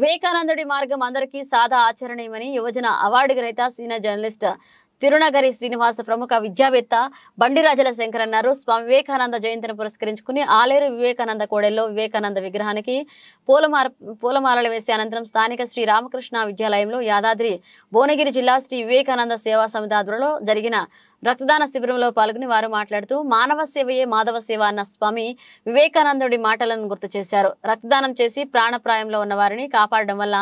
వివేకానందుడి మార్గం అందరికీ సాదా ఆచరణీయమని యువజన అవార్డు గ్రహీత సీనియర్ జర్నలిస్ట్ తిరునగరి శ్రీనివాస ప్రముఖ విద్యావేత్త బండిరాజల శంకర్ అన్నారు. స్వామి వివేకానంద జయంతిని పురస్కరించుకుని ఆలేరు వివేకానంద కోడెల్లో వివేకానంద విగ్రహానికి పూలమాలలు వేసే అనంతరం స్థానిక శ్రీ రామకృష్ణ విద్యాలయంలో యాదాద్రి భువనగిరి జిల్లా శ్రీ వివేకానంద సేవా సమితి ఆధ్వర్యంలో జరిగిన రక్తదాన శిబిరంలో పాల్గొని వారు మాట్లాడుతూ మానవ సేవయే మాధవ సేవ అన్న స్వామి వివేకానందుడి మాటలను గుర్తు చేశారు. రక్తదానం చేసి ప్రాణప్రాయంలో ఉన్న వారిని కాపాడడం వల్ల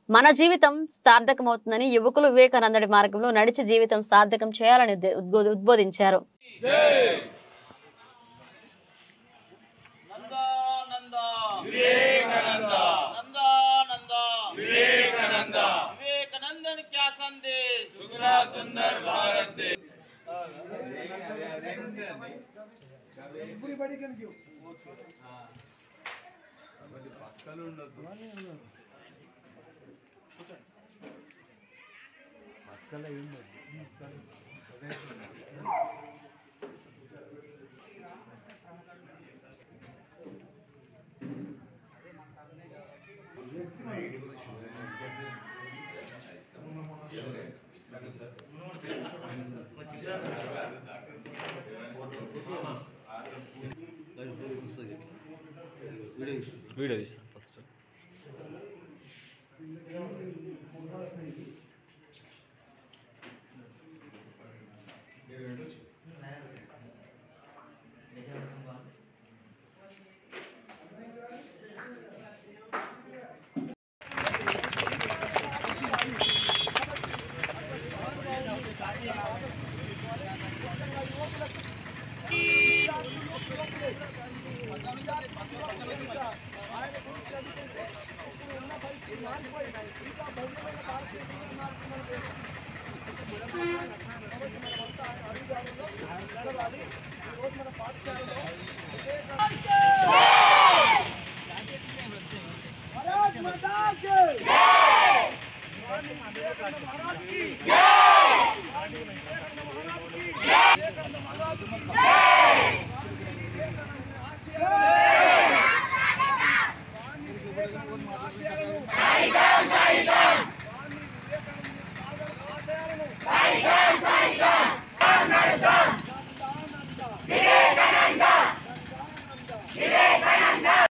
మన జీవితం సార్థకమవుతుందని యువకులు వివేకానందుడి మార్గంలో నడిచి జీవితం సార్థకం చేయాలని ఉద్బోధించారు. వీడియో తీసా ఫస్ట్ Tiger!